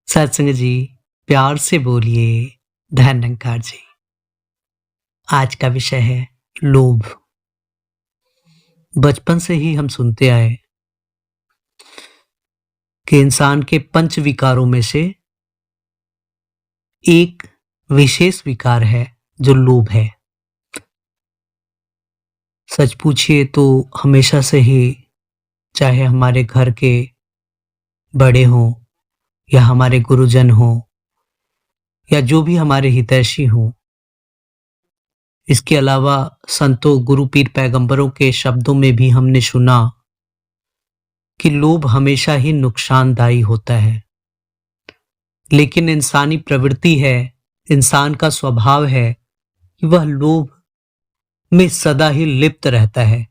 सत्संग जी, प्यार से बोलिए। धन निरंकार जी। आज का विषय है लोभ। बचपन से ही हम सुनते आए कि इंसान के पंच विकारों में से एक विशेष विकार है जो लोभ है। सच पूछिए तो हमेशा से ही, चाहे हमारे घर के बड़े हों या हमारे गुरुजन हों या जो भी हमारे हितैषी हों, इसके अलावा संतों, गुरु, पीर, पैगंबरों के शब्दों में भी हमने सुना कि लोभ हमेशा ही नुकसानदायी होता है। लेकिन इंसानी प्रवृत्ति है, इंसान का स्वभाव है कि वह लोभ में सदा ही लिप्त रहता है।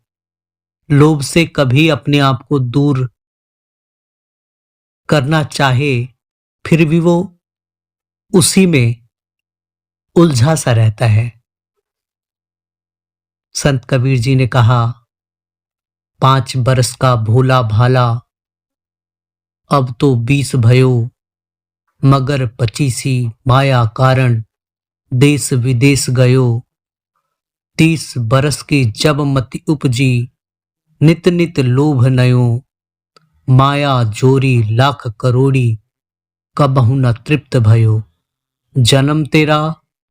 लोभ से कभी अपने आप को दूर करना चाहे, फिर भी वो उसी में उलझा सा रहता है। संत कबीर जी ने कहा, 5 बरस का भोला भाला, अब तो 20 भयो, मगर 25 माया कारण, देश विदेश गयो। 30 बरस की जब मति उपजी, नित नित लोभ नयो। माया जोरी लाख करोड़ी, कबहु न तृप्त भयो। जन्म तेरा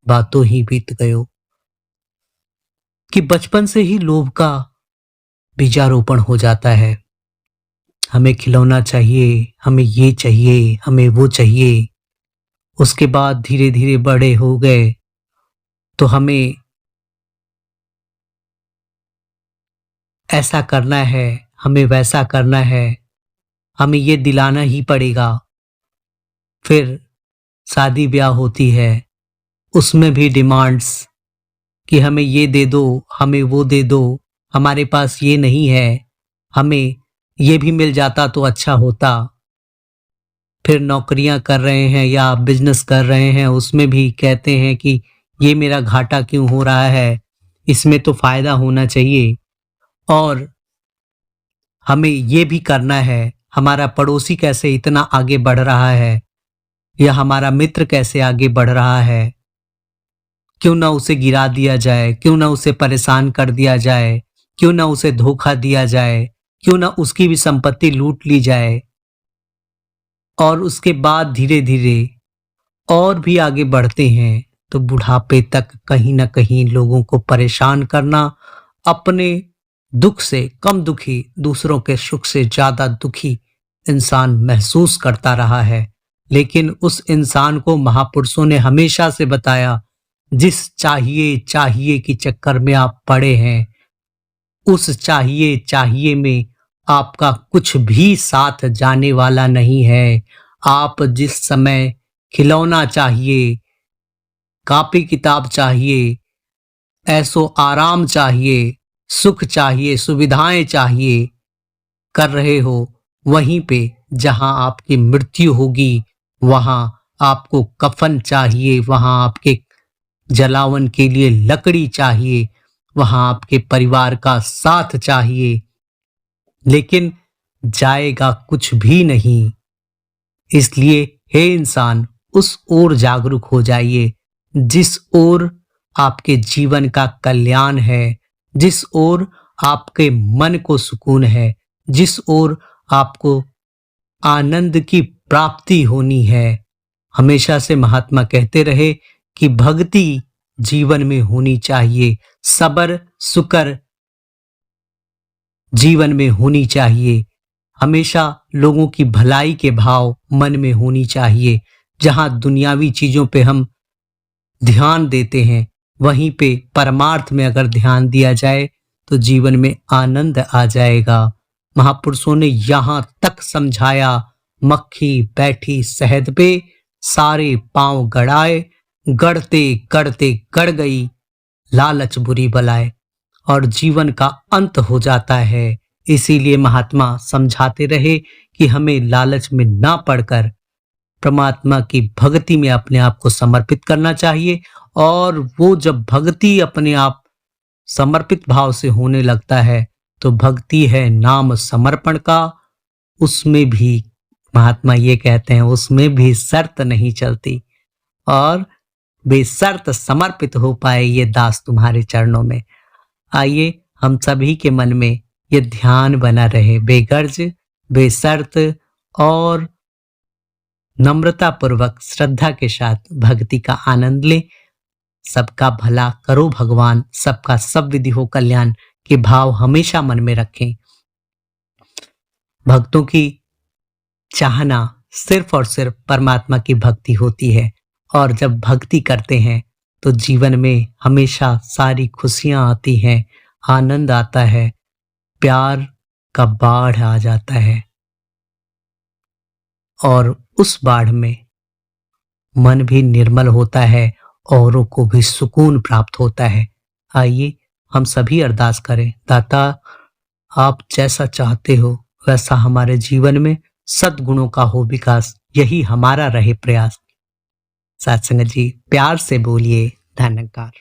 बातों ही बीत गयो। कि बचपन से ही लोभ का बीजारोपण हो जाता है। हमें खिलौना चाहिए, हमें ये चाहिए, हमें वो चाहिए। उसके बाद धीरे धीरे बड़े हो गए तो हमें ऐसा करना है, हमें वैसा करना है, हमें ये दिलाना ही पड़ेगा। फिर शादी ब्याह होती है, उसमें भी डिमांड्स कि हमें ये दे दो, हमें वो दे दो, हमारे पास ये नहीं है, हमें ये भी मिल जाता तो अच्छा होता। फिर नौकरियां कर रहे हैं या बिजनेस कर रहे हैं, उसमें भी कहते हैं कि ये मेरा घाटा क्यों हो रहा है, इसमें तो फायदा होना चाहिए। और हमें ये भी करना है, हमारा पड़ोसी कैसे इतना आगे बढ़ रहा है या हमारा मित्र कैसे आगे बढ़ रहा है, क्यों ना उसे गिरा दिया जाए, क्यों ना उसे परेशान कर दिया जाए, क्यों ना उसे धोखा दिया जाए, क्यों ना उसकी भी संपत्ति लूट ली जाए। और उसके बाद धीरे धीरे और भी आगे बढ़ते हैं तो बुढ़ापे तक कहीं ना कहीं लोगों को परेशान करना, अपने दुख से कम दुखी, दूसरों के सुख से ज्यादा दुखी इंसान महसूस करता रहा है। लेकिन उस इंसान को महापुरुषों ने हमेशा से बताया, जिस चाहिए चाहिए के चक्कर में आप पड़े हैं, उस चाहिए चाहिए में आपका कुछ भी साथ जाने वाला नहीं है। आप जिस समय खिलौना चाहिए, कॉपी किताब चाहिए, ऐसो आराम चाहिए, सुख चाहिए, सुविधाएं चाहिए कर रहे हो, वहीं पे जहां आपकी मृत्यु होगी, वहां आपको कफन चाहिए, वहां आपके जलावन के लिए लकड़ी चाहिए, वहां आपके परिवार का साथ चाहिए, लेकिन जाएगा कुछ भी नहीं। इसलिए हे इंसान, उस ओर जागरूक हो जाइए जिस ओर आपके जीवन का कल्याण है, जिस ओर आपके मन को सुकून है, जिस ओर आपको आनंद की प्राप्ति होनी है। हमेशा से महात्मा कहते रहे कि भक्ति जीवन में होनी चाहिए, सबर शुक्र जीवन में होनी चाहिए, हमेशा लोगों की भलाई के भाव मन में होनी चाहिए। जहां दुनियावी चीजों पे हम ध्यान देते हैं, वहीं पे परमार्थ में अगर ध्यान दिया जाए तो जीवन में आनंद आ जाएगा। महापुरुषों ने यहां तक समझाया, मक्खी बैठी शहद पे, सारे पांव गड़ाए, गड़ते गड़ते गड़ गई, लालच बुरी बलाए। और जीवन का अंत हो जाता है। इसीलिए महात्मा समझाते रहे कि हमें लालच में ना पड़कर परमात्मा की भक्ति में अपने आप को समर्पित करना चाहिए। और वो जब भक्ति अपने आप समर्पित भाव से होने लगता है तो भक्ति है नाम समर्पण का, उसमें भी महात्मा ये कहते हैं उसमें भी शर्त नहीं चलती और बेशर्त समर्पित हो पाए ये दास तुम्हारे चरणों में। आइए हम सभी के मन में ये ध्यान बना रहे, बेगर्ज, बेशर्त और नम्रता पूर्वक श्रद्धा के साथ भक्ति का आनंद ले। सबका भला करो भगवान, सबका सब विधि हो कल्याण के भाव हमेशा मन में रखें। भक्तों की चाहना सिर्फ और सिर्फ परमात्मा की भक्ति होती है और जब भक्ति करते हैं तो जीवन में हमेशा सारी खुशियां आती हैं, आनंद आता है, प्यार का बाढ़ आ जाता है और उस बाढ़ में मन भी निर्मल होता है, औरों को भी सुकून प्राप्त होता है। आइए हम सभी अरदास करें, दाता आप जैसा चाहते हो वैसा हमारे जीवन में सद्गुणों का हो विकास, यही हमारा रहे प्रयास। सत्संग जी प्यार से बोलिए, धन्यवाद।